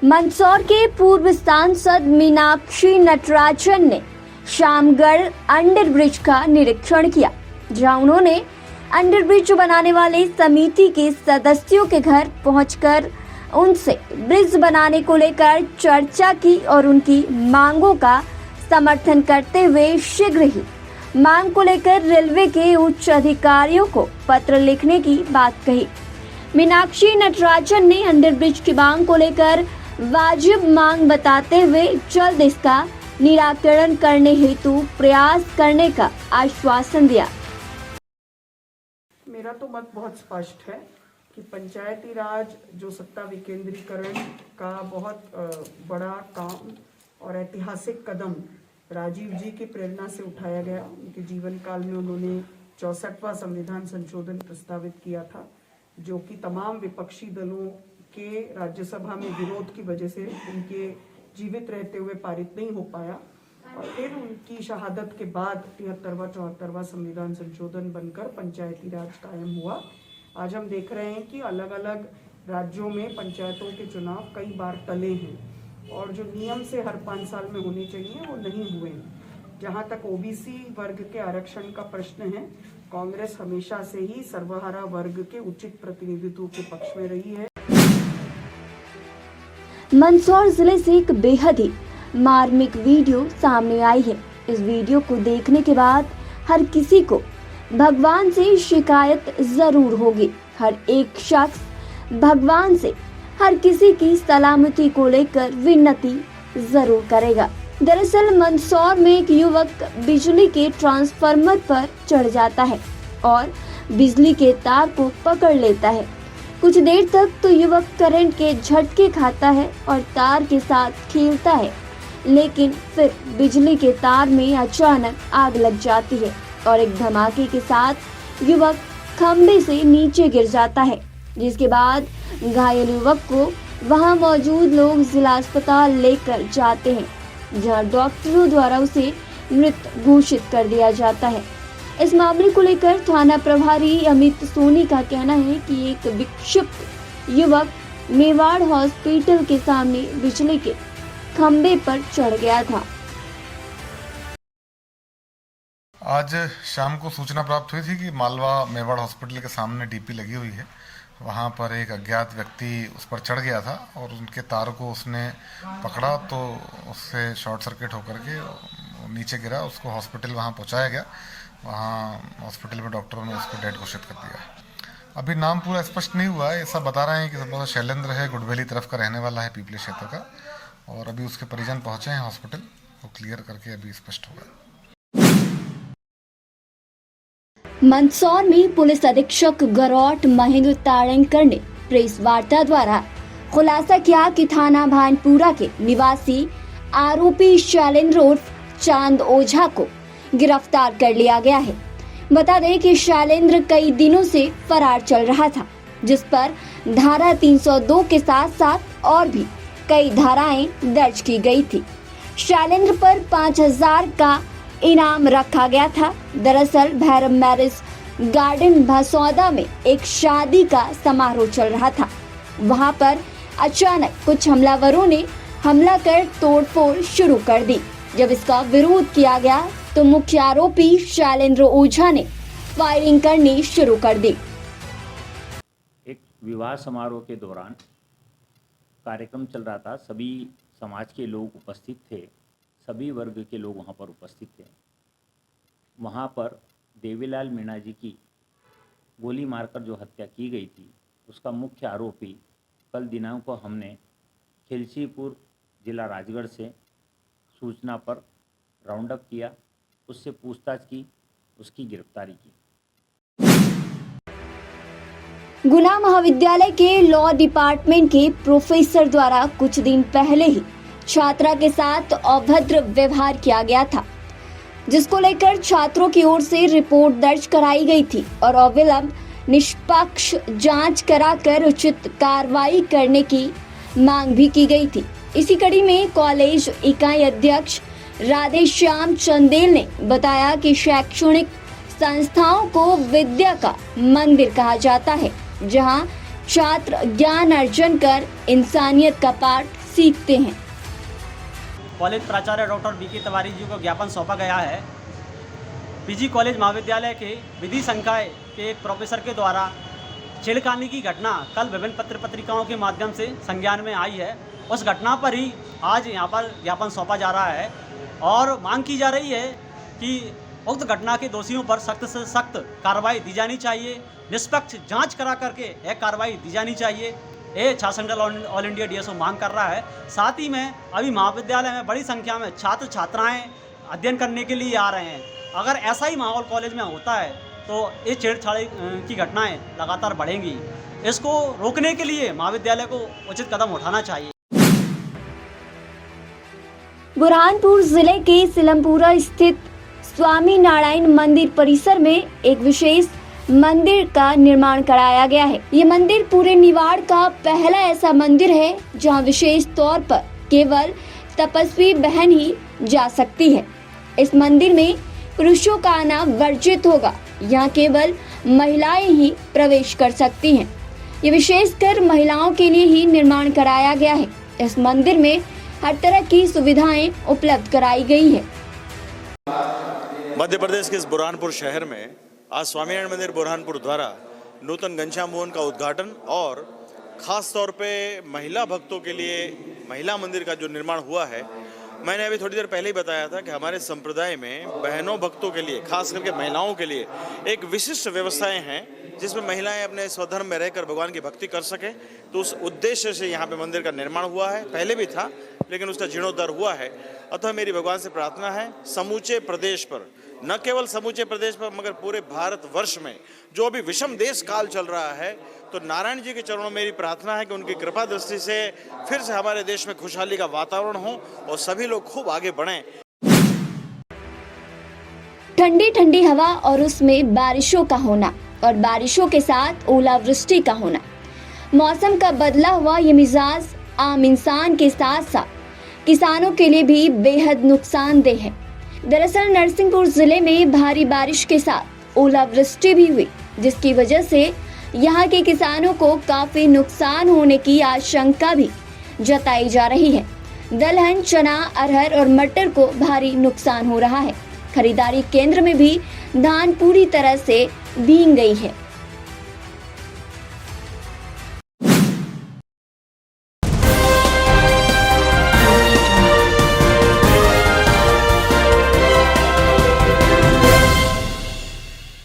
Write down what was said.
मंदसौर के पूर्व सांसद मीनाक्षी नटराजन ने शामगढ़ अंडरब्रिज का निरीक्षण किया, जहां उन्होंने अंडरब्रिज बनाने वाले समिति के सदस्यों के घर पहुंचकर उनसे ब्रिज बनाने को लेकर चर्चा की और उनकी मांगों का समर्थन करते हुए शीघ्र ही मांग को लेकर रेलवे के उच्च अधिकारियों को पत्र लिखने की बात कही। मीनाक्षी नटराजन ने अंडरब्रिज की मांग को लेकर वाजिब मांग बताते हुए जल्द इसका निराकरण करने हेतु प्रयास करने का आश्वासन दिया। मेरा तो मत बहुत स्पष्ट है कि पंचायती राज जो सत्ता विकेंद्रीकरण का बहुत बड़ा काम और ऐतिहासिक कदम राजीव जी की प्रेरणा से उठाया गया। उनके जीवन काल में उन्होंने 64वां संविधान संशोधन प्रस्तावित किया था, जो कि तमाम विपक्षी दलों के राज्यसभा में विरोध की वजह से उनके जीवित रहते हुए पारित नहीं हो पाया और फिर उनकी शहादत के बाद 73वां 74वां संविधान संशोधन बनकर पंचायती राज कायम हुआ। आज हम देख रहे हैं कि अलग अलग राज्यों में पंचायतों के चुनाव कई बार टले हैं और जो नियम से हर 5 साल में होने चाहिए वो नहीं हुए हैं। जहां तक ओबीसी वर्ग के आरक्षण का प्रश्न है, कांग्रेस हमेशा से ही सर्वहारा वर्ग के उचित प्रतिनिधित्व के पक्ष में रही है। मंदसौर जिले से एक बेहद ही मार्मिक वीडियो सामने आई है। इस वीडियो को देखने के बाद हर किसी को भगवान से शिकायत जरूर होगी। हर एक शख्स भगवान से हर किसी की सलामती को लेकर विनती जरूर करेगा। दरअसल मंदसौर में एक युवक बिजली के ट्रांसफार्मर पर चढ़ जाता है और बिजली के तार को पकड़ लेता है। कुछ देर तक तो युवक करंट के झटके खाता है और तार के साथ खेलता है, लेकिन फिर बिजली के तार में अचानक आग लग जाती है और एक धमाके के साथ युवक खंभे से नीचे गिर जाता है, जिसके बाद घायल युवक को वहां मौजूद लोग जिला अस्पताल लेकर जाते हैं, जहां डॉक्टरों द्वारा उसे मृत घोषित कर दिया जाता है। इस मामले को लेकर थाना प्रभारी अमित सोनी का कहना है कि एक विक्षिप्त युवक मेवाड़ हॉस्पिटल के सामने बिजली के खंभे पर चढ़ गया था। आज शाम को सूचना प्राप्त हुई थी कि मालवा मेवाड़ हॉस्पिटल के सामने डीपी लगी हुई है। वहां पर एक अज्ञात व्यक्ति उस पर चढ़ गया था और उनके तार को उसने पकड़ा तो उससे शॉर्ट सर्किट होकर के नीचे गिरा। उसको हॉस्पिटल वहां पहुंचाया गया। वहाँ हॉस्पिटल में डॉक्टरों ने उसको डेड घोषित कर दिया। अभी नाम पूरा स्पष्ट नहीं हुआ है। ऐसा बता रहे हैं कि संभवतः शैलेंद्र है, गुडबेली तरफ का रहने वाला है, पीपली क्षेत्र का, और अभी उसके परिजन पहुंचे हैं हॉस्पिटल, वो क्लियर करके अभी स्पष्ट होगा। मंदसौर में पुलिस अधीक्षक गरौट महेंद्र तारंकर ने प्रेस वार्ता द्वारा खुलासा किया कि थाना भानपुरा के निवासी आरोपी शैलेंद्र उर्फ चांद ओझा को गिरफ्तार कर लिया गया है। बता दें कि शैलेंद्र कई दिनों से फरार चल रहा था, जिस पर धारा 302 के साथ साथ और भी कई धाराएं दर्ज की गई थी। शैलेंद्र पर 5000 का इनाम रखा गया था। दरअसल भैरव मैरिज गार्डन भसौदा में एक शादी का समारोह चल रहा था। वहां पर अचानक कुछ हमलावरों ने हमला कर तोड़फोड़ शुरू कर दी। जब इसका विरोध किया गया तो मुख्य आरोपी शैलेंद्र ओझा ने फायरिंग करनी शुरू कर दी। एक विवाह समारोह के दौरान कार्यक्रम चल रहा था। सभी समाज के लोग उपस्थित थे, सभी वर्ग के लोग वहां पर उपस्थित थे। वहां पर देवीलाल मीणा जी की गोली मारकर जो हत्या की गई थी, उसका मुख्य आरोपी कल दिनांक को हमने खिलचीपुर जिला राजगढ़ से सूचना पर राउंड अप किया, उससे पूछताछ की, उसकी गिरफ्तारी की। गुना महाविद्यालय के लॉ डिपार्टमेंट के प्रोफेसर द्वारा कुछ दिन पहले ही छात्रा के साथ अभद्र व्यवहार किया गया था, जिसको लेकर छात्रों की ओर से रिपोर्ट दर्ज कराई गई थी और अविलंब निष्पक्ष जांच कराकर उचित कार्रवाई करने की मांग भी की गई थी। इसी कड़ी में कॉलेज इकाई अध्यक्ष राधेश्याम चंदेल ने बताया कि शैक्षणिक संस्थाओं को विद्या का मंदिर कहा जाता है, जहां छात्र ज्ञान अर्जन कर इंसानियत का पाठ सीखते हैं। कॉलेज प्राचार्य डॉक्टर बी के तिवारी जी को ज्ञापन सौंपा गया है। पीजी कॉलेज महाविद्यालय के विधि संकाय के एक प्रोफेसर के द्वारा छेड़खानी की घटना कल विभिन्न पत्र पत्रिकाओं के माध्यम से संज्ञान में आई है। उस घटना पर ही आज यहाँ पर ज्ञापन सौंपा जा रहा है और मांग की जा रही है कि उक्त घटना के दोषियों पर सख्त से सख्त कार्रवाई दी जानी चाहिए, निष्पक्ष जांच करा करके यह कार्रवाई दी जानी चाहिए। ये छात्र संगठन ऑल इंडिया डीएसओ मांग कर रहा है। साथ ही में अभी महाविद्यालय में बड़ी संख्या में छात्र छात्राएं अध्ययन करने के लिए आ रहे हैं। अगर ऐसा ही माहौल कॉलेज में होता है तो ये छेड़छाड़ी की घटनाएं लगातार बढ़ेंगी। इसको रोकने के लिए महाविद्यालय को उचित कदम उठाना चाहिए। बुरहानपुर जिले के सिलमपुरा स्थित स्वामी नारायण मंदिर परिसर में एक विशेष मंदिर का निर्माण कराया गया है। ये मंदिर पूरे निवाड़ का पहला ऐसा मंदिर है जहां विशेष तौर पर केवल तपस्वी बहन ही जा सकती है। इस मंदिर में पुरुषों का आना वर्जित होगा। यहाँ केवल महिलाएं ही प्रवेश कर सकती हैं। ये विशेषकर महिलाओं के लिए ही निर्माण कराया गया है। इस मंदिर में हर तरह की सुविधाएं उपलब्ध कराई गई है। मध्य प्रदेश के इस बुरहानपुर शहर में आज स्वामीनारायण मंदिर बुरहानपुर द्वारा नूतन घनश्याम भवन का उद्घाटन और खास तौर पे महिला भक्तों के लिए महिला मंदिर का जो निर्माण हुआ है, मैंने अभी थोड़ी देर पहले ही बताया था कि हमारे संप्रदाय में बहनों भक्तों के लिए, खास करके महिलाओं के लिए एक विशिष्ट व्यवस्थाएं हैं जिसमें महिलाएं अपने स्वधर्म में रहकर भगवान की भक्ति कर सकें। तो उस उद्देश्य से यहाँ पे मंदिर का निर्माण हुआ है। पहले भी था लेकिन उसका जीर्णोद्धार हुआ है। अतः मेरी भगवान से प्रार्थना है समूचे प्रदेश पर, न केवल समूचे प्रदेश पर मगर पूरे भारत वर्ष में जो अभी विषम देश काल चल रहा है, तो नारायण जी के चरणों में मेरी प्रार्थना है कि उनकी कृपा दृष्टि से फिर से हमारे देश में खुशहाली का वातावरण हो और सभी लोग खूब आगे बढ़ें। ठंडी ठंडी हवा और उसमें बारिशों का होना और बारिशों के साथ ओलावृष्टि का होना, मौसम का बदला हुआ ये मिजाज आम इंसान के साथ साथ किसानों के लिए भी बेहद नुकसानदेह है। दरअसल नरसिंहपुर जिले में भारी बारिश के साथ ओलावृष्टि भी हुई, जिसकी वजह से यहाँ के किसानों को काफी नुकसान होने की आशंका भी जताई जा रही है। दलहन, चना, अरहर और मटर को भारी नुकसान हो रहा है। खरीदारी केंद्र में भी धान पूरी तरह से भीग गई है।